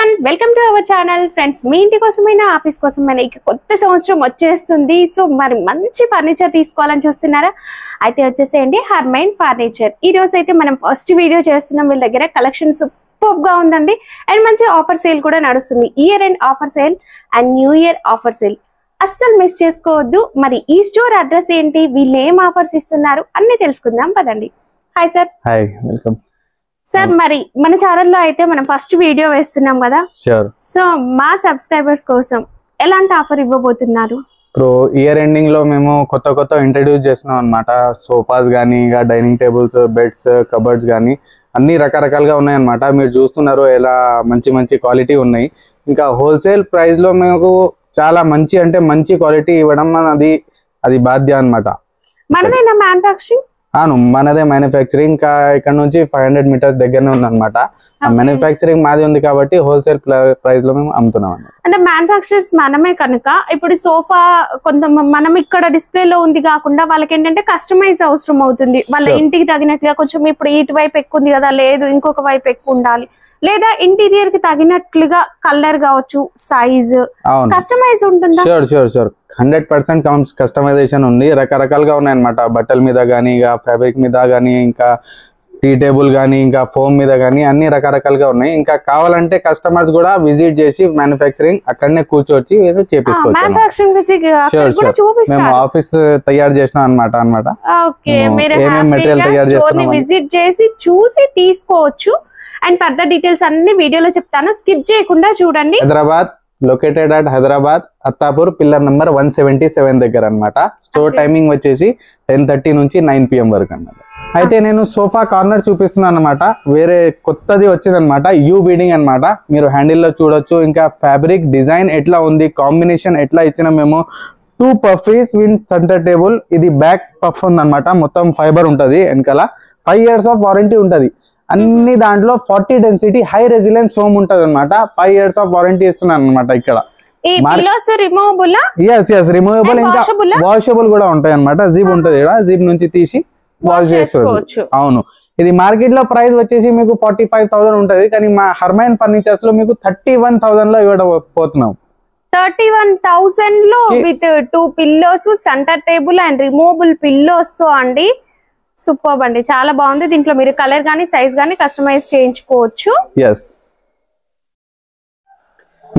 everyone, welcome to our channel. Friends, మీ ఇంటి కోసమైనా office కోసమైనా ఇక కొత్త సంవత్సరం వచ్చేస్తుంది. సో మరి మంచి ఫర్నిచర్ తీసుకోవాలని చూస్తున్నారా? అయితే వచ్చేసేయండి హర్మైన్ ఫర్నిచర్. ఈ రోజు అయితే మనం ఫస్ట్ వీడియో చేస్తున్నాం. వీళ్ళ దగ్గర కలెక్షన్ సూపర్ గా ఉందండి. అండ్ మంచి ఆఫర్ సేల్ కూడా నడుస్తుంది. Year end offer sale and new year offer sale అస్సలు మిస్ చేసుకోవద్దు. మరి ఈ స్టోర్ అడ్రస్ ఏంటి, వీళ్ళు ఏం ఆఫర్స్ ఇస్తున్నారు అన్ని తెలుసుకుందాం పదండి. Hi sir. Hi, welcome sir. మరి మన ఛానల్లో అయితే మనం ఫస్ట్ వీడియో వేస్తున్నాం కదా. సో మా సబ్స్క్రైబర్స్ కోసం ఎలాంటి ఆఫర్ ఇవ్వబోతున్నారు? ఇప్పుడు ఇయర్ ఎండింగ్ లో మేము కొత్త ఇంట్రడ్యూస్ చేస్తున్నాం అన్నమాట. సోఫాస్ కానీ, ఇంకా డైనింగ్ టేబుల్స్, బెడ్స్, కబర్డ్స్ కానీ అన్ని రకరకాలుగా ఉన్నాయన్నమాట. మీరు చూస్తున్నారు ఎలా మంచి క్వాలిటీ ఉన్నాయి. ఇంకా హోల్సేల్ ప్రైస్ లో మీకు చాలా మంచి క్వాలిటీ ఇవ్వడం అది బాధ్యత అన్నమాట. మనదేనా మ్యానుఫ్యాక్చరింగ్? అవును, మనదే మ్యానుఫ్యాక్చరింగ్. ఇంకా ఇక్కడ నుంచి 500 మీటర్స్ దగ్గరనే ఉంది అనమాట. మ్యానుఫ్యాక్చరింగ్ మాది ఉంది కాబట్టి హోల్సేల్ ప్రైస్ లో మేము అమ్ముతున్నాం. అంటే మ్యానుఫ్యాక్చరర్స్ మనమే కనుక ఇప్పుడు సోఫా మనం ఇక్కడ డిస్ప్లే లో ఉంది కాకుండా వాళ్ళకి ఏంటంటే కస్టమైజ్ అవసరం అవుతుంది. వాళ్ళ ఇంటికి తగినట్లుగా కొంచెం ఇప్పుడు ఇటువైపు ఎక్కువ ఉంది కదా, లేదు ఇంకొక వైపు ఎక్కువ ఉండాలి, లేదా ఇంటీరియర్ కి తగినట్లుగా కలర్ కావచ్చు, సైజ్ కస్టమైజ్ ఉంటుందా? షూర్ 100% కస్టమైజేషన్ ఉంది. రకరకాలుగా ఉన్నాయన్నమాట. బట్టల మీద కానీ, ఇంకా ఫ్యాబ్రిక్ మీద కానీ, ఇంకా టీ టేబుల్ కానీ, ఇంకా ఫోమ్ మీద కానీ అన్ని రకరకాలుగా ఉన్నాయి. ఇంకా కావాలంటే కస్టమర్స్ కూడా విజిట్ చేసి మ్యానుఫ్యాక్చరింగ్ అక్కడనే కూర్చోవచ్చు, చేపించుకోవచ్చు. మేము ఆఫీస్ తయారు చేసినాం అన్నమాట. మెటీరియల్ తయారు చేస్తున్నాం. విజిట్ చేసి చూసి తీసుకోవచ్చు. అండ్ ఫర్దర్ డీటెయిల్స్ అన్ని వీడియోలో చెప్తాను, స్కిప్ చేయకుండా చూడండి. Hyderabad, located at Hyderabad Attapur pillar number 177 దగ్గర అన్నమాట. స్టోర్ టైమింగ్ వచ్చేసి 10:30 నుంచి 9 PM వరకు అన్నమాట. అయితే నేను సోఫా కార్నర్ చూపిస్తున్నాను అన్నమాట. వేరే కొత్తది వచ్చింది అనమాట, యూ బీడింగ్ అన్నమాట. మీరు హ్యాండిల్ లో చూడొచ్చు. ఇంకా ఫ్యాబ్రిక్ డిజైన్ ఎట్లా ఉంది, కాంబినేషన్ ఎట్లా ఇచ్చిన మేము 2 పఫీస్ విన్ సెంటర్ టేబుల్. ఇది బ్యాక్ పఫ్ ఉంది అనమాట. మొత్తం ఫైబర్ ఉంటది. వెనకాల 5 years ఆఫ్ వారంటీ ఉంటది. అన్ని దాంట్లో 40 డెన్సిటీ హై రెసిలెన్స్ ఫోమ్ ఉంటది అనమాట. 5 years ఆఫ్ వారంటీ ఇస్తున్నాను అనమాట. ఇక్కడ రిమూవబుల్ ఇంకా వాషబుల్ కూడా ఉంటాయి అనమాట. జిప్ ఉంటది, జిప్ నుంచి తీసి వాష్ చేసుకోవచ్చు. అవును, ఇది మార్కెట్ లో ప్రైస్ వచ్చేసి మీకు 45,000 ఉంటది. కానీ మా హర్మైన్ ఫర్నిచర్స్ లో మీకు 31,000 లో ఇవ్వకపోతున్నాం. 31,000 లో with 2 pillows, centre table and removable pillows తో అండి. సూపర్ అండి, చాలా బాగుంది. దీంట్లో మీరు కలర్ గానీ సైజ్ గానీ కస్టమైజ్ చేయించుకోవచ్చు.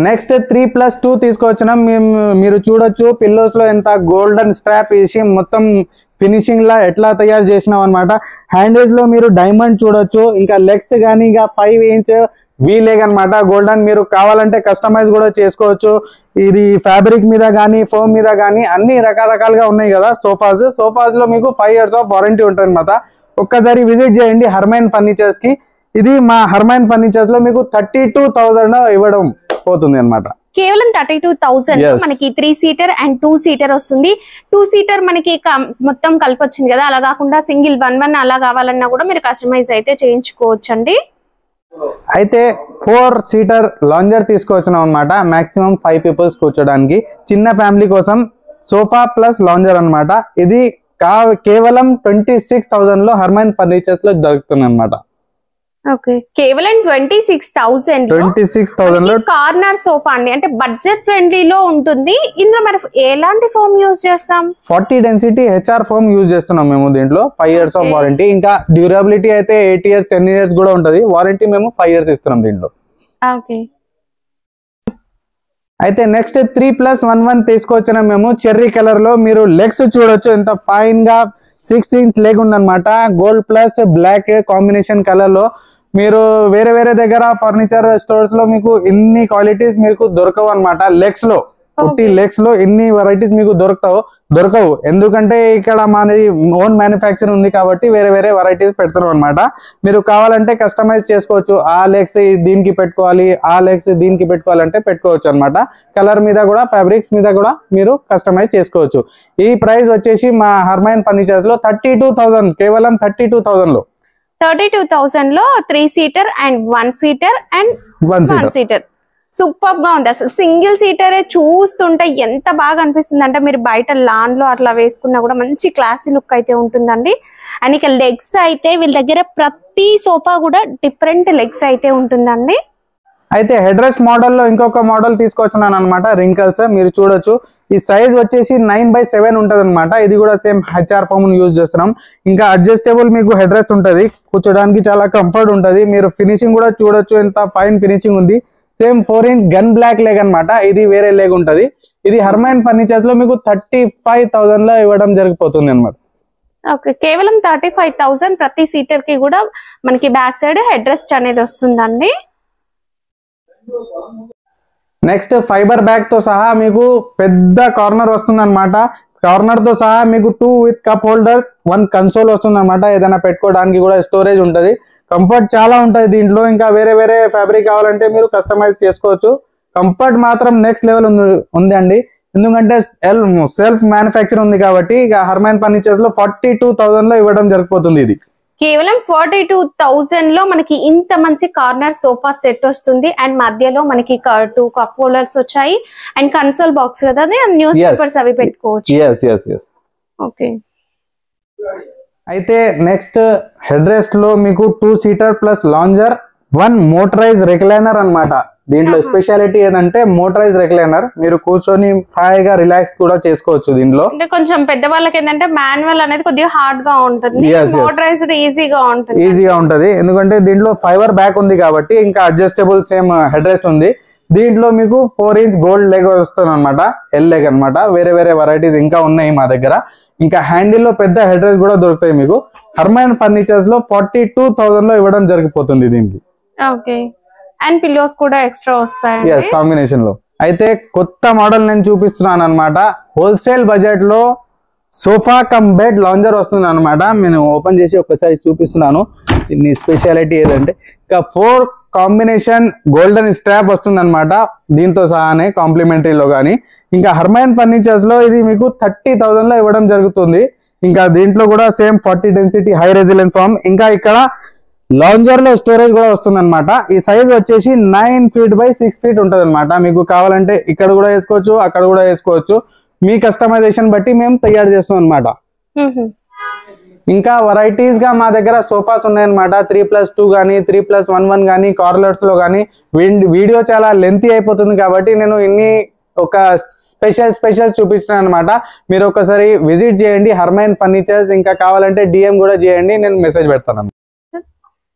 నెక్స్ట్ 3+2 తీసుకొచ్చినాం. మీరు చూడొచ్చు పిల్లోస్ లో ఎంత గోల్డెన్ స్ట్రాప్ వేసి మొత్తం ఫినిషింగ్ లా ఎట్లా తయారు చేసినాం అనమాట. హ్యాండిల్స్ లో మీరు డైమండ్ చూడొచ్చు. ఇంకా లెగ్స్ గానీ ఇంకా 5 inch వీ లెగ్ అనమాట, గోల్డెన్. మీరు కావాలంటే కస్టమైజ్ కూడా చేసుకోవచ్చు. ఇది ఫ్యాబ్రిక్ మీద కానీ, ఫోమ్ మీద కానీ అన్ని రకరకాలుగా ఉన్నాయి కదా. సోఫాస్ లో మీకు 5 years ఆఫ్ వారంటీ ఉంటుంది అనమాట. ఒక్కసారి విజిట్ చేయండి హర్మైన్ ఫర్నిచర్స్ కి. ఇది మా హర్మైన్ ఫర్నిచర్స్ లో మీకు 32,000 ఇవ్వడం పోతుంది అనమాట. కేవలం 32,000 మనకి 3 seater అండ్ 2 seater వస్తుంది. 2 seater మనకి మొత్తం కలిపి వచ్చింది కదా. అలా కాకుండా సింగిల్ 1 అలా కావాలన్నా కూడా మీరు కస్టమైజ్ అయితే చేయించుకోవచ్చు అండి. అయితే 4 seater లాంజర్ తీసుకొచ్చినాం అనమాట. మాక్సిమం 5 people కూర్చోడానికి. చిన్న ఫ్యామిలీ కోసం సోఫా ప్లస్ లాంజర్ అనమాట. ఇది కేవలం 26,000 లో హర్మైన్ ఫర్నిచర్స్ లో దొరుకుతుంది అనమాట. కేవలం 26,000 లో కార్నర్ సోఫా అండి. అంటే బడ్జెట్ ఫ్రెండ్లీలో ఉంటుంది. ఇందులో మరి ఎలాంటి ఫోమ్ యూజ్ చేస్తాం? 40 డెన్సిటీ HR ఫోమ్ యూజ్ చేస్తున్నాం మేము దీంట్లో. 5 years ఆఫ్ వారంటీ. ఇంకా డ్యూరబిలిటీ అయితే 8 years 10 years కూడా ఉంటది. వారంటీ మేము 5 years ఇస్తున్నాం దీంట్లో. అయితే నెక్స్ట్ 3+1 తీసుకొచ్చిన మేము చెర్రీ కలర్ లో. మీరు లెగ్స్ చూడొచ్చు ఎంత ఫైన్ గా 6 inch లెగ్ ఉందన్నమాట. Gold plus black combination colour లో. మీరు వేరే దగ్గర ఫర్నిచర్ స్టోర్స్ లో మీకు ఇన్ని క్వాలిటీస్ మీకు దొరకవు అనమాట. లెగ్స్ లో లెగ్స్ లో ఇన్ని వెరైటీస్ మీకు దొరకవు. ఎందుకంటే ఇక్కడ మాది ఓన్ మ్యానుఫ్యాక్చర్ ఉంది కాబట్టి వేరే వెరైటీస్ పెడుతున్నాం అనమాట. మీరు కావాలంటే కస్టమైజ్ చేసుకోవచ్చు. ఆ లెగ్స్ దీనికి పెట్టుకోవాలి, ఆ లెగ్స్ దీనికి పెట్టుకోవాలంటే పెట్టుకోవచ్చు అనమాట. కలర్ మీద కూడా, ఫ్యాబ్రిక్స్ మీద కూడా మీరు కస్టమైజ్ చేసుకోవచ్చు. ఈ ప్రైస్ వచ్చేసి మా హర్మైన్ ఫర్నిచర్స్ లో 32,000, కేవలం 32,000 లో. 32,000 లో 3 seater and 1 seater and 1 seater. Super గా ఉంది. అసలు సింగిల్ సీటరే చూస్తుంటే ఎంత బాగా అనిపిస్తుంది అంటే, మీరు బయట లాన్ లో అట్లా వేసుకున్నా కూడా మంచి క్లాసీ లుక్ అయితే ఉంటుందండి. అండ్ ఇక లెగ్స్ అయితే వీళ్ళ దగ్గర ప్రతి సోఫా కూడా డిఫరెంట్ లెగ్స్ అయితే ఉంటుందండి. అయితే హెడ్ రెస్ట్ మోడల్లో ఇంకొక మోడల్ తీసుకొచ్చున్నాను అనమాట, రింకల్స్. మీరు చూడొచ్చు ఈ సైజ్ వచ్చేసి 9/7 ఉంటుంది అనమాట. ఇది కూడా సేమ్ హెచ్ఆర్ ఫోమ్ యూజ్ చేస్తున్నాం. ఇంకా అడ్జస్టబుల్ మీకు హెడ్ రెస్ట్ ఉంటుంది, కూర్చోడానికి చాలా కంఫర్ట్ ఉంటుంది. మీరు ఫినిషింగ్ కూడా చూడొచ్చు, ఎంత ఫైన్ ఫినిషింగ్ ఉంది. Same 4 inch gun black leg అనమాట, ఇది వేరే లెగ్ ఉంటుంది. ఇది హర్మైన్ ఫర్నిచర్స్ లో మీకు 35,000 లో ఇవ్వడం జరిగిపోతుంది అనమాట. ఓకే, కేవలం 35,000 ప్రతి సీటర్ కి కూడా మనకి బ్యాక్ సైడ్ హెడ్ రెస్ట్ అనేది వస్తుందండి. నెక్స్ట్ ఫైబర్ బ్యాగ్ తో సహా మీకు పెద్ద కార్నర్ వస్తుంది అనమాట. కార్నర్ తో సహా మీకు 2 విత్ కప్ హోల్డర్స్, 1 కన్సోల్ వస్తుంది అనమాట. ఏదైనా పెట్టుకోవడానికి కూడా స్టోరేజ్ ఉంటుంది. కంఫర్ట్ చాలా ఉంటుంది దీంట్లో. ఇంకా వేరే వేరే ఫ్యాబ్రిక్ కావాలంటే మీరు కస్టమైజ్ చేసుకోవచ్చు. కంఫర్ట్ మాత్రం నెక్స్ట్ లెవెల్ ఉందండి. ఎందుకంటే సెల్ఫ్ మ్యానుఫ్యాక్చర్ ఉంది కాబట్టి ఇక హర్మైన్ ఫర్నిచర్స్ లో 42,000 లో ఇవ్వడం జరిగిపోతుంది. ఇది కేవలం 42,000 లో మనకి ఇంత మంచి కార్నర్ సోఫా సెట్ వస్తుంది. అండ్ మధ్యలో మనకి 2 కప్ హోల్డర్స్ వచ్చాయి అండ్ కన్సోల్ బాక్స్ కదా, న్యూస్ పేపర్స్ అవి పెట్టుకోవచ్చు. ఓకే, అయితే నెక్స్ట్ హెడ్ రెస్ట్ లో మీకు 2 seater plus lounger, 1 motorise recliner అన్నమాట. దీంట్లో స్పెషాలిటీ ఏదంటే మోటరైజ్ రెక్లైనర్. మీరు కూర్చొని హాయిగా రిలాక్స్ కూడా చేసుకోవచ్చు. దీంట్లో అంటే కొంచెం పెద్ద వాళ్ళకి ఏంటంటే మాన్యువల్ అనేది కొద్దిగా హార్డ్ గా ఉంటుంది, మోటరైజ్డ్ ఈజీగా ఉంటుంది. ఎందుకంటే దీంట్లో ఫైబర్ బ్యాక్ ఉంది కాబట్టి, ఇంకా అడ్జస్టబుల్ సేమ్ హెడ్ రెస్ట్ ఉంది. దీంట్లో మీకు 4 ఇంచ్ గోల్డ్ లెగ్ వస్తుంది అనమాట, ఎల్ లెగ్ అనమాట. వేరే వేరే వెరైటీస్ ఇంకా ఉన్నాయి మా దగ్గర. ఇంకా హ్యాండిల్ లో పెద్ద హెడ్ రెస్ట్ కూడా దొరుకుతాయి మీకు. హర్మైన్ ఫర్నిచర్స్ లో 42,000 లో ఇవ్వడం జరిగిపోతుంది దీనికి. ఓకే, అండ్ పిల్లోస్ కూడా ఎక్స్ట్రా వస్తాయి కాంబినేషన్ లో. అయితే కొత్త మోడల్ నేను చూపిస్తున్నాను అనమాట. హోల్సేల్ బడ్జెట్ లో సోఫా కమ్ బెడ్ లాంజర్ వస్తుంది అనమాట. నేను ఓపెన్ చేసి ఒకసారి చూపిస్తున్నాను. దీని స్పెషాలిటీ ఏదంటే ఇంకా 4 కాంబినేషన్ గోల్డెన్ స్ట్రాప్ వస్తుంది అనమాట. దీంతో సహానే కాంప్లిమెంటరీలో కానీ. ఇంకా హర్మైన్ ఫర్నిచర్స్ లో ఇది మీకు 30,000 లో ఇవ్వడం జరుగుతుంది. ఇంకా దీంట్లో కూడా same 40 density high resilience foam. ఇంకా ఇక్కడ లాంజర్ లో స్టోరేజ్ కూడా వస్తుంది అనమాట. ఈ సైజ్ వచ్చేసి 9 feet by 6 feet ఉంటుంది అనమాట. మీకు కావాలంటే ఇక్కడ కూడా వేసుకోవచ్చు, అక్కడ కూడా వేసుకోవచ్చు. మీ కస్టమైజేషన్ బట్టి మేము తయారు చేస్తాం అనమాట. ఇంకా వెరైటీస్ గా మా దగ్గర సోఫాస్ ఉన్నాయన్నమాట. 3+2 కానీ 3+11 కానీ కార్నర్స్ లో కానీ. వీడియో చాలా లెంతీ అయిపోతుంది కాబట్టి నేను ఇన్ని ఒక స్పెషల్ చూపించాను అనమాట. మీరు ఒకసారి విజిట్ చేయండి హర్మైన్ ఫర్నిచర్స్. ఇంకా కావాలంటే DM కూడా చేయండి, నేను మెసేజ్ పెడతాను.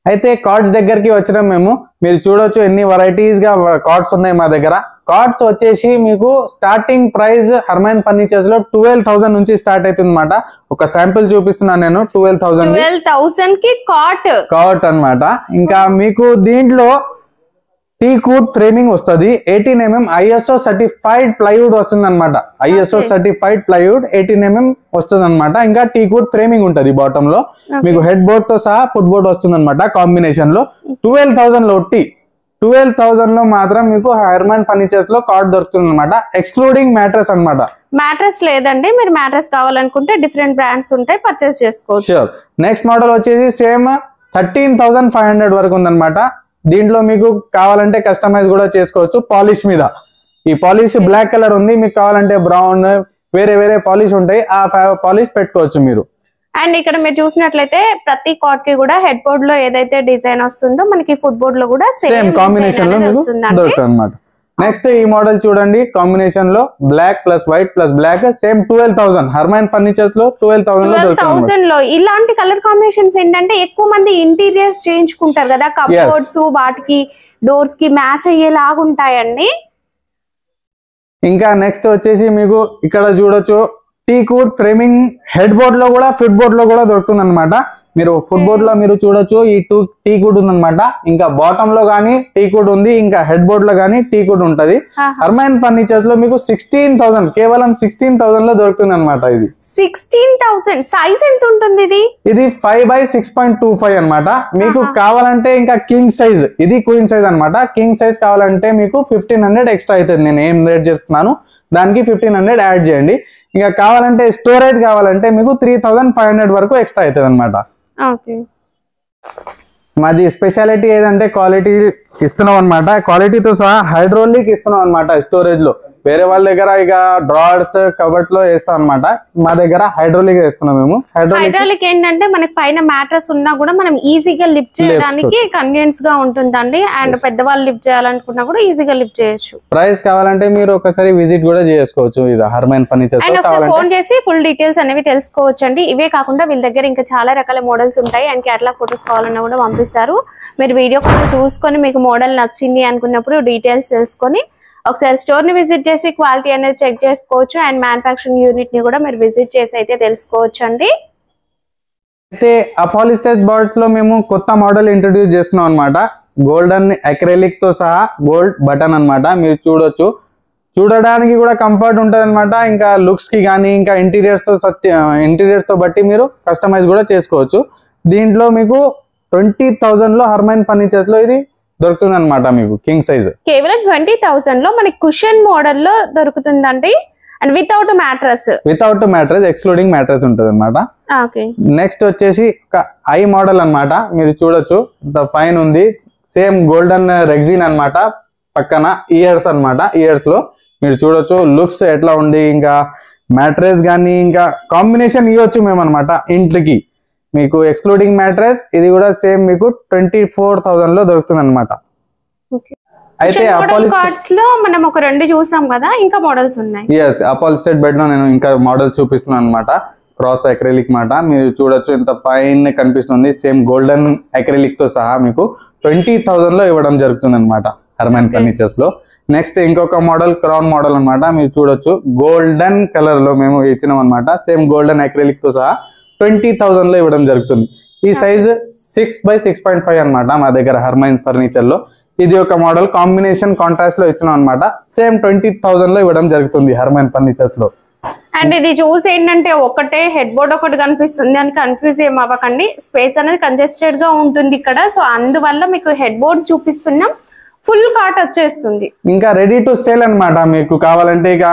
అయితే కార్డ్స్ దగ్గరికి వచ్చినాం మేము. మీరు చూడొచ్చు ఎన్ని వెరైటీస్ గా కార్డ్స్ ఉన్నాయి మా దగ్గర. కార్డ్స్ వచ్చేసి మీకు స్టార్టింగ్ ప్రైస్ హర్మైన్ ఫర్నిచర్స్ లో 12,000 నుంచి స్టార్ట్ అవుతుంది అనమాట. ఒక శాంపిల్ చూపిస్తున్నాను నేను. 12,000 కి కార్ట్ అన్నమాట. ఇంకా మీకు దీంట్లో టీకూడ్ ఫ్రేమింగ్ వస్తుంది. 18 mm ISO సర్టిఫైడ్ ప్లైవుడ్ వస్తుంది అనమాట. ISO సర్టిఫైడ్ ప్లైవుడ్ 18 mm వస్తుంది అనమాట. ఇంకా టీకూడ్ ఫ్రేమింగ్ ఉంటుంది బాటమ్ లో. మీకు హెడ్ బోర్డ్ తో సహా ఫుట్ బోర్డ్ వస్తుంది అనమాట కాంబినేషన్ లో. 12,000 లో 12,000 లో మాత్రం మీకు హర్మైన్ ఫర్నిచర్స్ లో కార్డ్ దొరుకుతుంది అనమాట, ఎక్స్క్లూడింగ్ మ్యాట్రెస్ అనమాట. మ్యాట్రెస్ లేదండి, మీరు మ్యాట్రెస్ కావాలనుకుంటే డిఫరెంట్ బ్రాండ్స్ ఉంటాయి, పర్చేస్ చేసుకోవచ్చు. షూర్. నెక్స్ట్ మోడల్ వచ్చేసి సేమ్ 13,500 వరకు ఉందన్నమాట. దీంట్లో మీకు కావాలంటే కస్టమైజ్ కూడా చేసుకోవచ్చు పాలిష్ మీద. ఈ పాలిష్ బ్లాక్ కలర్ ఉంది, మీకు కావాలంటే బ్రౌన్ వేరే వేరే పాలిష్ ఉంటాయి, ఆ పాలిష్ పెట్టుకోవచ్చు మీరు. అండ్ ఇక్కడ మీరు చూసినట్లయితే ప్రతి కార్డ్ కి కూడా హెడ్ బోర్డ్ లో ఏదైతే డిజైన్ వస్తుందో మనకి ఫుట్ బోర్డ్ లో కూడా సేమ్ కాంబినేషన్ లో దొరుకుతుంది అన్నమాట. నెక్స్ట్ ఈ మోడల్ చూడండి, కాంబినేషన్ లో black plus white plus black. Same 12,000 హర్మైన్ ఫర్నిచర్స్ లో 12,000 లో. ఇలాంటి కలర్ కాంబినేషన్స్ ఏంటంటే ఎక్కువ మంది ఇంటీరియర్స్ చేయించుకుంటారు కదా, కప్బోర్డ్స్ వాటికి డోర్స్ కి మ్యాచ్ అయ్యేలాగా ఉంటాయండి. ఇంకా నెక్స్ట్ వచ్చేసి మీకు ఇక్కడ చూడొచ్చు టీకూడ్ ఫ్రేమింగ్ హెడ్ బోర్డ్ లో కూడా ఫుట్ బోర్డ్ లో కూడా దొరుకుతుంది అనమాట. మీరు ఫుట్ బోర్డ్ లో మీరు చూడొచ్చు ఈ టీకూడ్ ఉందన్నమాట. ఇంకా బాటమ్ లో గానీ టీకూడ్ ఉంది, ఇంకా హెడ్ బోర్డ్ లో గానీ టీకూడ్ ఉంటది. హర్మైన్ ఫర్నిచర్స్ లో మీకు 16,000 కేవలం 16,000 లో దొరుకుతుంది అనమాట. ఇది 16,000. సైజ్ ఎంత ఉంటుంది ఇది? ఇది 5 by 6.25 అనమాట. మీకు కావాలంటే ఇంకా కింగ్ సైజ్, ఇది క్వీన్ సైజ్ అనమాట. కింగ్ సైజ్ కావాలంటే మీకు 1,500 ఎక్స్ట్రా అవుతుంది. నేను ఏం రేట్ చేస్తున్నాను దానికి 1,500 యాడ్ చేయండి. ఇంకా కావాలంటే స్టోరేజ్ కావాలంటే మీకు 3,500 వరకు ఎక్స్ట్రా అవుతుంది అనమాట. మాది స్పెషాలిటీ ఏదంటే క్వాలిటీ ఇస్తున్నాం అనమాట. క్వాలిటీతో సహా హైడ్రోలిక్ ఇస్తున్నాం అనమాట స్టోరేజ్ లో. వేరే వాళ్ళ దగ్గర ఇక డ్రావర్స్ కబర్ట్ లో వేస్తాం అనమాట. మా దగ్గర హైడ్రాలిక్ వేస్తున్నాం మేము. హైడ్రాలిక్ ఏంటంటే మనకి పైన మ్యాట్రస్ ఉన్నా కూడా మనం ఈజీగా లిఫ్ట్ చేయడానికి కన్వీనియన్స్ గా ఉంటుందండి. అండ్ పెద్దవాళ్ళు లిఫ్ట్ చేయాలనుకున్నా కూడా ఈజీగా లిఫ్ట్ చేయొచ్చు. ప్రైస్ కావాలంటే మీరు ఒకసారి విజిట్ కూడా చేసుకోవచ్చు ఇది హర్మైన్ ఫర్నిచర్. అండ్ ఒకసారి ఫోన్ చేసి ఫుల్ డీటెయిల్స్ అనేవి తెలుసుకోవచ్చు అండి. ఇవే కాకుండా వీళ్ళ దగ్గర ఇంకా చాలా రకాల మోడల్స్ ఉంటాయి. అండ్ కేటలాగ్ ఫోటోస్ కావాలన్నా కూడా పంపిస్తారు. మీరు వీడియో కాల్ చూసుకొని మీకు మోడల్ నచ్చింది అనుకున్నప్పుడు డీటెయిల్స్ తెలుసుకొని ఒకసారి స్టోర్ ని విజిట్ చేసి క్వాలిటీ అనేది చెక్ చేసుకోవచ్చు. అండ్ మ్యానుఫ్యాక్చరింగ్ యూనిట్ ని కూడా మీరు విజిట్ చేసి అయితే తెలుసుకోవచ్చు అండి. అయితే అపాలిస్టర్ బోర్డ్స్ లో మేము కొత్త మోడల్ ఇంట్రొడ్యూస్ చేస్తున్నాం అనమాట. గోల్డెన్ అక్రిలిక్ తో సహా గోల్డ్ బటన్ అన్నమాట. మీరు చూడొచ్చు, చూడడానికి కూడా కంఫర్ట్ ఉంటుంది అనమాట. ఇంకా లుక్స్ కి కానీ ఇంకా ఇంటీరియర్స్ తో బట్టి మీరు కస్టమైజ్ కూడా చేసుకోవచ్చు. దీంట్లో మీకు 20,000 లో హర్మైన్ ఫర్నిచర్స్ లో ఇది దొరుకుతుంది అనమాట. మీకు కింగ్ సైజ్ కేవలం 20,000 లో మనకి కుషన్ మోడల్ లో దొరుకుతుందండి. And without mattress excluding mattress ఉంటుంది అనమాట. నెక్స్ట్ వచ్చేసి ఒక ఐ మోడల్ అన్నమాట. మీరు చూడొచ్చు ఫైన్ ఉంది. సేమ్ గోల్డెన్ రెగ్జిన్ అన్నమాట. పక్కన ఇయర్స్ అన్నమాట. ఇయర్స్ లో మీరు చూడొచ్చు లుక్స్ ఎట్లా ఉంది. ఇంకా మ్యాట్రస్ కానీ ఇంకా కాంబినేషన్ ఇవ్వచ్చు మేము అనమాట ఇంటికి. మీకు ఎక్స్క్లూడింగ్ మ్యాట్రస్ ఇది కూడా సేమ్ మీకు 24,000 లో దొరుకుతుంది అనమాట. అయితే లో మనం ఒక 2 చూసాం కదా, ఇంకా మోడల్స్ ఉన్నాయి. ఎస్, అపాలిస్టెడ్ బెడ్ లో నేను ఇంకా మోడల్ చూపిస్తున్నాను అనమాట. క్రాస్ అక్రిలిక్ మాట. మీరు చూడొచ్చు ఎంత ఫైన్ కనిపిస్తుంది. సేమ్ గోల్డెన్ అక్రిలిక్ తో సహా మీకు 20,000 లో ఇవ్వడం జరుగుతుంది అనమాట హర్మైన్ ఫర్నిచర్స్ లో. నెక్స్ట్ ఇంకొక మోడల్ క్రౌన్ మోడల్ అనమాట. మీరు చూడొచ్చు గోల్డెన్ కలర్ లో మేము ఇచ్చినాం అనమాట. సేమ్ గోల్డెన్ అక్రిలిక్ తో సహా 20,000 లో ఇవ్వడం జరుగుతుంది. ఈ సైజ్ 6x6.5 అనమాట మా దగ్గర హర్మైన్ ఫర్నిచర్ లో. ఇది ఒక మోడల్ కాంబినేషన్ కాంట్రాస్ట్ లో ఇచ్చినాం అనమాట. సేమ్ 20,000 లో ఇవ్వడం జరుగుతుంది హర్మైన్ ఫర్నిచర్స్ లో. అండ్ ఇది చూసి ఏంటంటే ఒకటే హెడ్ బోర్డ్ ఒకటి కనిపిస్తుంది అని కన్ఫ్యూజ్ ఏం అవ్వకండి. స్పేస్ అనేది కంజెస్టెడ్ గా ఉంటుంది ఇక్కడ. సో అందువల్ల మీకు హెడ్ బోర్డ్స్ చూపిస్తున్నాం. ఫుల్ కాట్ వచ్చేస్తుంది. ఇంకా రెడీ టు సేల్ అనమాట. మీకు కావాలంటే ఇక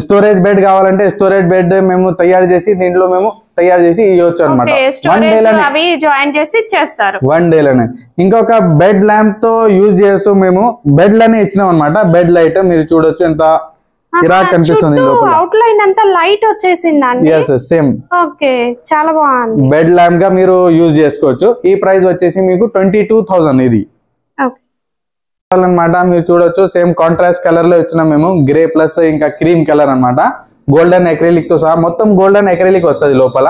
స్టోరేజ్ బెడ్ కావాలంటే స్టోరేజ్ బెడ్ మేము తయారు చేసి దీంట్లో మేము తయారు చేసి ఇవ్వచ్చు అనమాట. 1 డే లోనే. ఇంకొక బెడ్ ల్యాంప్ తో యూజ్ చేస్తూ మేము బెడ్ లనే ఇచ్చినాం అనమాట. బెడ్ లైట్ మీరు చూడొచ్చు ఎంత కిరాక్ కనిపిస్తుంది. అవుట్ లైన్ అంతా లైట్ వచ్చేసిందండి. సేమ్ ఓకే, చాలా బాగుంది. బెడ్ ల్యాంప్ గా మీరు యూజ్ చేసుకోవచ్చు. ఈ ప్రైస్ వచ్చేసి మీకు 22,000 ఇది అనమాట. మీరు చూడొచ్చు సేమ్ కాంట్రాస్ట్ కలర్ లో ఇచ్చినాం మేము. గ్రే ప్లస్ ఇంకా క్రీమ్ కలర్ అనమాట. గోల్డెన్ అక్రిలిక్ తో సహా మొత్తం గోల్డెన్ అక్రిలిక్ వస్తుంది లోపల.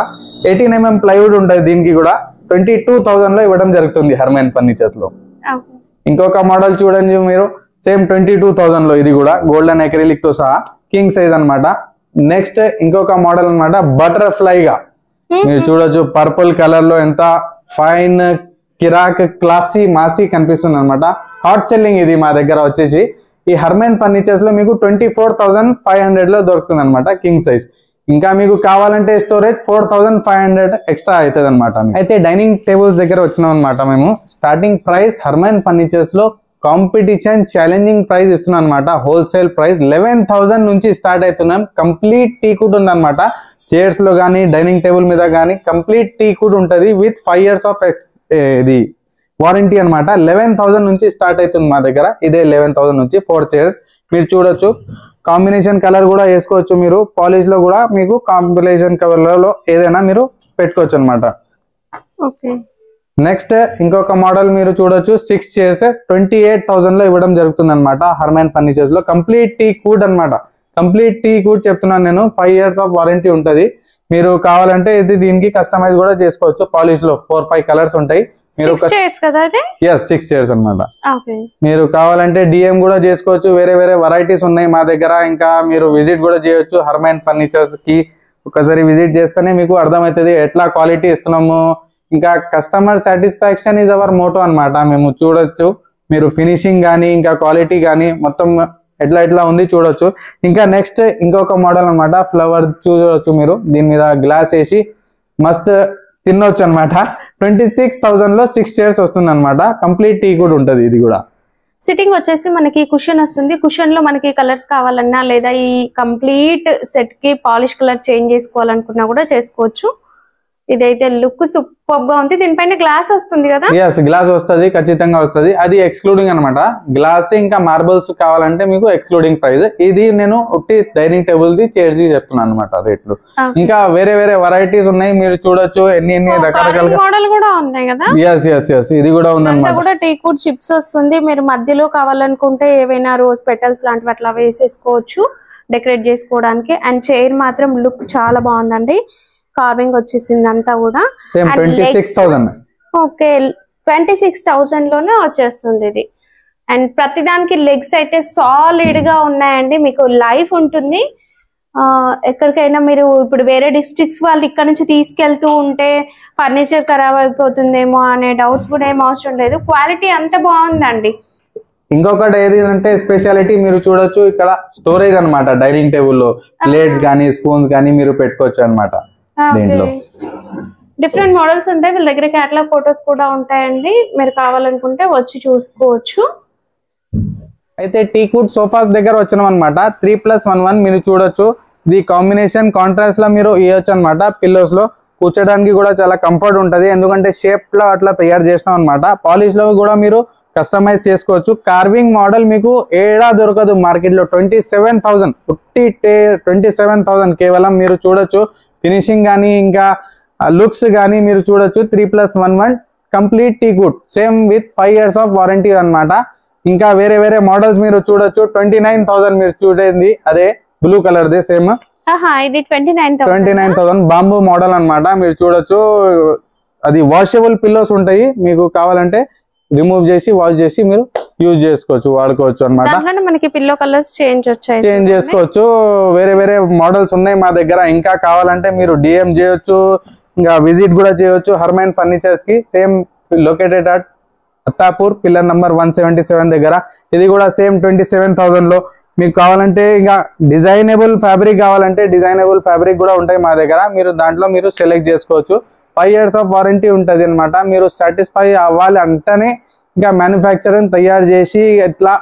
18 mm ప్లైవుడ్ ఉంటుంది. దీనికి కూడా 22,000 లో ఇవ్వడం జరుగుతుంది హర్మైన్ ఫర్నిచర్స్ లో. ఇంకొక మోడల్ చూడండి మీరు. సేమ్ 22,000 లో ఇది కూడా గోల్డెన్ అక్రిలిక్ తో సహా కింగ్ సైజ్ అనమాట. నెక్స్ట్ ఇంకొక మోడల్ అనమాట బటర్ఫ్లై గా. మీరు చూడొచ్చు పర్పుల్ కలర్ లో ఎంత ఫైన్ కిరాక్ క్లాసీ మాసీ కనిపిస్తుంది అనమాట. హాట్ సెల్లింగ్ ఇది మా దగ్గర వచ్చేసి. ఈ హర్మైన్ ఫర్నిచర్స్ లో మీకు 24,500 లో దొరుకుతుంది అనమాట కింగ్ సైజ్. ఇంకా మీకు కావాలంటే స్టోరేజ్ 4,500 ఎక్స్ట్రా అవుతుంది అనమాట. అయితే డైనింగ్ టేబుల్స్ దగ్గర వచ్చినాం అనమాట మేము. స్టార్టింగ్ ప్రైస్ హర్మైన్ ఫర్నిచర్స్ లో కాంపిటీషన్ ఛాలెంజింగ్ ప్రైస్ ఇస్తున్నాం అనమాట. హోల్సేల్ ప్రైస్ 11,000 నుంచి స్టార్ట్ అవుతున్నాం. కంప్లీట్ టీకుడ్ ఉంది అనమాట. చైర్స్ లో కానీ డైనింగ్ టేబుల్ మీద కానీ కంప్లీట్ టీకుడ్ ఉంటుంది విత్ 5 years ఆఫ్ ఇది వారంటీ అనమాట. 11,000 నుంచి స్టార్ట్ అవుతుంది మా దగ్గర. ఇదే 11,000 నుంచి 4 చైర్స్. మీరు చూడొచ్చు కాంబినేషన్ కలర్ కూడా వేసుకోవచ్చు. మీరు పాలిష్ లో కూడా మీకు కాంబినేషన్ కలర్ లో ఏదైనా మీరు పెట్టుకోవచ్చు అనమాట. నెక్స్ట్ ఇంకొక మోడల్ మీరు చూడొచ్చు 6 చైర్స్ 28,000 లో ఇవ్వడం జరుగుతుంది అనమాట హర్మైన్ ఫర్నిచర్స్ లో. కంప్లీట్ టీ కూడ్ అనమాట. కంప్లీట్ టీ కూడ్ చెప్తున్నాను నేను. 5 years ఆఫ్ వారంటీ ఉంటుంది. మీరు కావాలంటే ఇది దీనికి కస్టమైజ్ కూడా చేసుకోవచ్చు. పాలిష్ లో 4-5 కలర్స్ ఉంటాయి. మీరు 6 చైర్స్ అనమాట. మీరు కావాలంటే డిఎం కూడా చేసుకోవచ్చు. వేరే వేరే వెరైటీస్ ఉన్నాయి మా దగ్గర. ఇంకా మీరు విజిట్ కూడా చేయొచ్చు హర్మైన్ ఫర్నిచర్స్ కి. ఒకసారి విజిట్ చేస్తేనే మీకు అర్థమవుతుంది ఎట్లా క్వాలిటీ ఇస్తున్నాము. ఇంకా customer satisfaction is our motto అనమాట. మేము చూడొచ్చు మీరు ఫినిషింగ్ కానీ ఇంకా క్వాలిటీ కానీ మొత్తం ఎట్లా ఉంది చూడొచ్చు. ఇంకా నెక్స్ట్ ఇంకొక మోడల్ అనమాట. ఫ్లవర్ చూడొచ్చు మీరు. దీని మీద గ్లాస్ వేసి మస్త్ తినొచ్చు అనమాట. 26,000 లో 6 చైర్స్ వస్తుంది అనమాట. కంప్లీట్ టీ కూడా ఉంటుంది. ఇది కూడా సిట్టింగ్ వచ్చేసి మనకి కుషన్ వస్తుంది. కుషన్ లో మనకి కలర్స్ కావాలన్నా లేదా ఈ కంప్లీట్ సెట్ కి పాలిష్ కలర్ చేంజ్ చేసుకోవాలనుకున్నా కూడా చేసుకోవచ్చు. ఇదైతే లుక్ సూపర్ గా ఉంది. దీనిపైన గ్లాస్ వస్తుంది కదా? ఎస్, గ్లాస్ వస్తుంది, ఖచ్చితంగా వస్తుంది. అది ఎక్స్క్లూడింగ్ అనమాట. గ్లాస్ ఇంకా మార్బుల్స్ కావాలంటే మీకు ఎక్స్క్లూడింగ్ ప్రైస్. ఇది నేను ఒకటి dining table the chairs the చెప్తున్నాను అనమాట రేట్లు. ఇంకా వేరే వేరే వెరైటీస్ ఉన్నాయి, మీరు చూడొచ్చు. ఎన్ని రకరకాల మోడల్ కూడా ఉన్నాయి కదా? ఎస్ ఎస్ ఎస్, ఇది కూడా ఉంది కూడా టీకుడ్ చిప్స్ వస్తుంది. మీరు మధ్యలో కావాలనుకుంటే ఏవైనా రోజ్ పెటల్స్ లాంటివి అట్లా వేసేసుకోవచ్చు డెకరేట్ చేసుకోవడానికి. అండ్ చైర్ మాత్రం లుక్ చాలా బాగుందండి. కార్వింగ్ వచ్చేసింది అంతా కూడా. ఓకే, 26,000 లోనే వచ్చేస్తుంది ఇది. అండ్ ప్రతిదానికి లెగ్స్ అయితే సాలిడ్ గా ఉన్నాయండి. మీకు లైఫ్ ఉంటుంది. ఎక్కడికైనా మీరు ఇప్పుడు వేరే డిస్ట్రిక్ట్స్ వాళ్ళు ఇక్కడ నుంచి తీసుకెళ్తూ ఉంటే ఫర్నిచర్ ఖరాబ్ అయిపోతుందేమో అనే డౌట్స్ కూడా ఏం అవసరం లేదు. క్వాలిటీ అంత బాగుందండి. ఇంకొకటి ఏది అంటే స్పెషాలిటీ మీరు చూడొచ్చు, ఇక్కడ స్టోరేజ్ అనమాట. డైనింగ్ టేబుల్ లో ప్లేట్స్ కానీ స్పూన్స్ కానీ మీరు పెట్టుకోవచ్చు అనమాట. దీంట్లో డిఫరెంట్ మోడల్స్ ఉంటాయి. వీళ్ళ దగ్గర క్యాటలాగ్ ఫొటోస్ కూడా ఉంటాయండి. మీరు కావాలనుకుంటే వచ్చి చూసుకోవచ్చు. అయితే టీకుడ్ సోఫాస్ దగ్గర వచ్చినాం అనమాట. 3+1 మీరు చూడొచ్చు. ది కాంబినేషన్ కాంట్రాస్ట్ లో మీరు ఇవ్వచ్చు అనమాట. పిల్లోస్ లో కూర్చోడానికి కూడా చాలా కంఫర్ట్ ఉంటది, ఎందుకంటే షేప్ లో అట్లా తయారు చేసినాం అనమాట. పాలిష్ లో కూడా మీరు కస్టమైజ్ చేసుకోవచ్చు. కార్వింగ్ మోడల్ మీకు ఏడా దొరకదు మార్కెట్ లో. 27,000 కేవలం. మీరు చూడొచ్చు ఫినిషింగ్ కానీ ఇంకా లుక్స్ కానీ మీరు చూడొచ్చు. 3+1 complete టీకుడ్, same with 5 years of warranty అనమాట. ఇంకా వేరే వేరే మోడల్స్ మీరు చూడొచ్చు. 29,000 మీరు చూడేది అదే బ్లూ కలర్ దే సేమ్. ఇది 29,000 బాంబూ మోడల్ అన్నమాట. మీరు చూడొచ్చు. అది వాషబుల్ పిల్లోస్ ఉంటాయి. మీకు కావాలంటే రిమూవ్ చేసి వాష్ చేసి మీరు యూజ్ చేసుకోవచ్చు, వాడుకోవచ్చు అనమాట. మనకి పిల్లో కలర్స్ చేంజ్ చేసుకోవచ్చు. వేరే వేరే మోడల్స్ ఉన్నాయి మా దగ్గర. ఇంకా కావాలంటే మీరు డిఎం చేయొచ్చు, ఇంకా విజిట్ కూడా చేయొచ్చు హర్మైన్ ఫర్నిచర్స్ కి. Same located at Attapur, pillar number 177 దగ్గర. ఇది కూడా సేమ్ 27,000 లో. మీకు కావాలంటే ఇంకా డిజైనబుల్ ఫ్యాబ్రిక్ కావాలంటే డిజైనబుల్ ఫ్యాబ్రిక్ కూడా ఉంటాయి మా దగ్గర. మీరు దాంట్లో మీరు సెలెక్ట్ చేసుకోవచ్చు. 5 years ఆఫ్ వారంటీ ఉంటుంది అనమాట. మీరు సాటిస్ఫై అవ్వాలి అంటేనే ఇంకా మ్యానుఫ్యాక్చరింగ్ తయారు చేసి ఎట్లా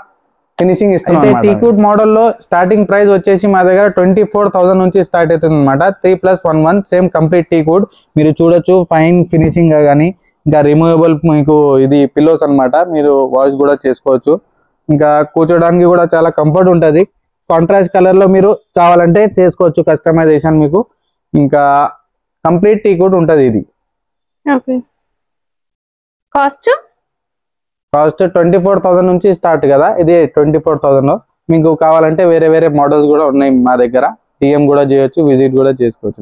ఫినిషింగ్ ఇస్తున్నాం. టీకుడ్ మోడల్లో స్టార్టింగ్ ప్రైస్ వచ్చేసి మా దగ్గర 24,000 నుంచి స్టార్ట్ అవుతుంది అనమాట. 3+1 సేమ్ కంప్లీట్ టీకుడ్. మీరు చూడొచ్చు ఫైన్ ఫినిషింగ్ కానీ ఇంకా రిమూవబుల్ మీకు ఇది పిల్లోస్ అనమాట. మీరు వాష్ కూడా చేసుకోవచ్చు. ఇంకా కూర్చోడానికి కూడా చాలా కంఫర్ట్ ఉంటుంది. కాంట్రాస్ట్ కలర్ లో మీరు కావాలంటే చేసుకోవచ్చు కస్టమైజేషన్ మీకు. ఇంకా కంప్లీట్ టీకుడ్ ఉంటుంది ఇది. కాస్ట్ 24,000 నుంచి స్టార్ట్ కదా. ఇది 24,000 లో. మీకు కావాలంటే వేరే వేరే మోడల్స్ కూడా ఉన్నాయి మా దగ్గర. టీఎం కూడా చేయొచ్చు, విజిట్ కూడా చేసుకోవచ్చు.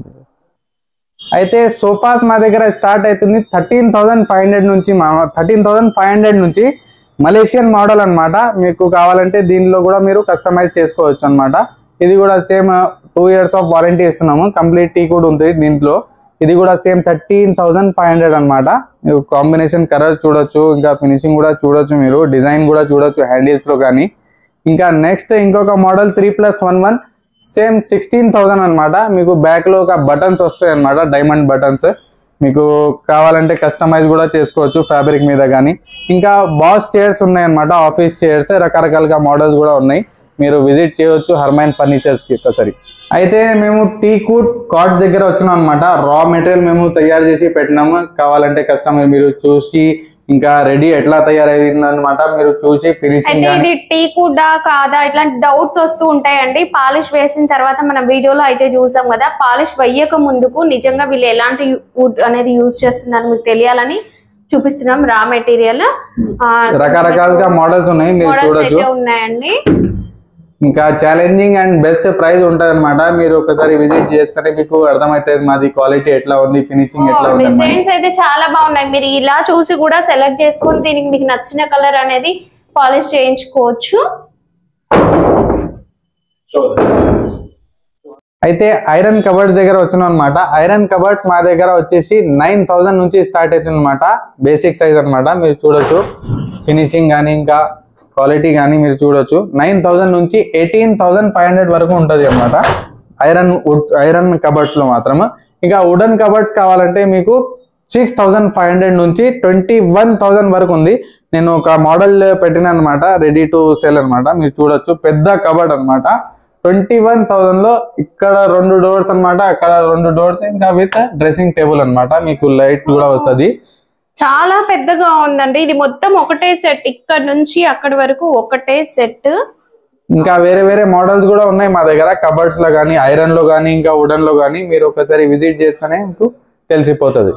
అయితే సోఫాస్ మా దగ్గర స్టార్ట్ అవుతుంది 13,500 నుంచి. 13,500 నుంచి మలేషియన్ మోడల్ అన్నమాట. మీకు కావాలంటే దీనిలో కూడా మీరు కస్టమైజ్ చేసుకోవచ్చు అన్నమాట. ఇది కూడా సేమ్ 2 years ఆఫ్ వారంటీ ఇస్తున్నాము. కంప్లీట్ టీకుడ్ ఉంది దీంట్లో. ఇది కూడా సేమ్ 13,500 అన్నమాట. మీరు కాంబినేషన్ కలర్ చూడొచ్చు, ఇంకా ఫినిషింగ్ కూడా చూడొచ్చు, మీరు డిజైన్ కూడా చూడొచ్చు హ్యాండిల్స్ లో కానీ. ఇంకా నెక్స్ట్ ఇంకొక మోడల్ 3+1 సేమ్ 16,000 అన్నమాట. మీకు బ్యాక్ లో ఒక బటన్స్ వస్తాయి అన్నమాట, డైమండ్ బటన్స్. మీకు కావాలంటే కస్టమైజ్ కూడా చేసుకోవచ్చు ఫ్యాబ్రిక్ మీద కానీ. ఇంకా బాస్ చైర్స్ ఉన్నాయి అన్నమాట, ఆఫీస్ చైర్స్. రకరకాలుగా మోడల్స్ కూడా ఉన్నాయి. మీరు విజిట్ చేయవచ్చు హర్మైన్ ఫర్నిచర్స్ కి ఒకసారి. అయితే మేము టీకుడ్ కార్డ్స్ దగ్గర వచ్చినాం అనమాట. రా మెటీరియల్ మేము తయారు చేసి పెట్టినాము. కావాలంటే కస్టమర్ మీరు చూసి ఇంకా రెడీ ఎట్లా తయారైంది అనమాట మీరు చూసి ఫినిషింగ్. ఇది టీకుడా కాదా ఇట్లాంటి డౌట్స్ వస్తూ ఉంటాయండి. పాలిష్ వేసిన తర్వాత మనం వీడియోలో అయితే చూసాం కదా, పాలిష్ వేయక ముందుకు నిజంగా వీళ్ళు ఎలాంటి వుడ్ అనేది యూజ్ చేస్తున్నారు మీకు తెలియాలని చూపిస్తున్నాం. రా మెటీరియల్ రకరకాలుగా మోడల్స్ ఉన్నాయి, మీరు చూడొచ్చు. ఉన్నాయండి. ఇంకా ఛాలెంజింగ్ అండ్ బెస్ట్ ప్రైస్ ఉంటది అనమాట. మీరు ఒకసారి విజిట్ చేస్తే మీకు అర్థమవుతుంది మాది క్వాలిటీ ఎట్లా ఉంది, ఫినిషింగ్ ఎట్లా ఉంది. డిజైన్స్ అయితే చాలా బాగున్నాయి. మీరు ఇలా చూసి కూడా సెలెక్ట్ చేసుకొని దీనికి మీకు నచ్చిన కలర్ అనేది పాలిష్ చేయించుకోవచ్చు. అయితే ఐరన్ కబర్డ్స్ దగ్గర వచ్చినాం అనమాట. ఐరన్ కబర్డ్స్ మా దగ్గర వచ్చేసి 9,000 నుంచి స్టార్ట్ అవుతుంది అనమాట. బేసిక్ సైజ్ అనమాట. మీరు చూడొచ్చు ఫినిషింగ్ కానీ ఇంకా క్వాలిటీ కానీ మీరు చూడొచ్చు. 9,000 నుంచి 18,500 వరకు ఉంటుంది అనమాట ఐరన్ కబర్డ్స్ లో మాత్రం. ఇంకా వుడెన్ కబర్డ్స్ కావాలంటే మీకు 6,500 నుంచి 21,000 వరకు ఉంది. నేను ఒక మోడల్ పెట్టిన అనమాట, రెడీ టు సేల్ అనమాట. మీరు చూడొచ్చు పెద్ద కబర్డ్ అనమాట. 21,000 లో ఇక్కడ 2 డోర్స్ అన్నమాట, అక్కడ 2 డోర్స్, ఇంకా విత్ డ్రెస్సింగ్ టేబుల్ అన్నమాట. మీకు లైట్ కూడా వస్తుంది. చాలా పెద్దగా ఉందండి. ఇది మొత్తం ఒకటే సెట్, ఇక్కడ నుంచి అక్కడి వరకు ఒకటే సెట్. ఇంకా వేరే వేరే మోడల్స్ కూడా ఉన్నాయి మా దగ్గర, కబర్డ్స్ లో కానీ, ఐరన్ లో కానీ, ఇంకా వుడెన్ లో కానీ. మీరు ఒకసారి విజిట్ చేస్తేనే మీకు తెలిసిపోతుంది.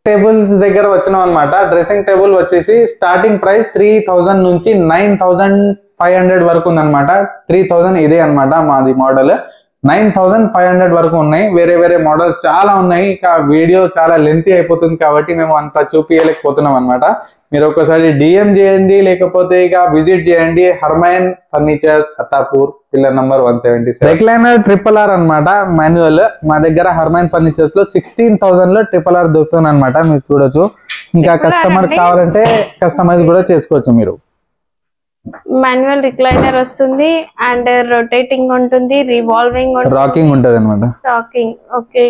టేబుల్స్ దగ్గర వచ్చినాం అనమాట. డ్రెస్సింగ్ టేబుల్ వచ్చేసి స్టార్టింగ్ ప్రైస్ 3,000 నుంచి 9,500 వరకు ఉందన్నమాట. 3,000 ఇదే అనమాట మాది మోడల్. 9,500 వరకు ఉన్నాయి. వేరే వేరే మోడల్స్ చాలా ఉన్నాయి. ఇక వీడియో చాలా లెంతీ అయిపోతుంది కాబట్టి మేము అంత చూపించలేకపోతున్నాం అనమాట. మీరు ఒకసారి డిఎం చేయండి, లేకపోతే ఇక విజిట్ చేయండి. Harmain furnitures, Attapur, pillar number 177. Recliner RRR అనమాట, మాన్యువల్. మా దగ్గర హర్మైన్ ఫర్నిచర్స్ లో 16,000 లో RRR దొరుకుతుంది అనమాట. మీరు చూడొచ్చు. ఇంకా కస్టమర్ కావాలంటే కస్టమైజ్ కూడా చేసుకోవచ్చు. మీరు మాన్యువల్ రిక్లైనర్ వస్తుంది, అండ్ రొటేటింగ్ ఉంటుంది, రివాల్వింగ్ ఉంటుంది, రాకింగ్ ఉంటుంది అనమాట. రాకింగ్. ఓకే.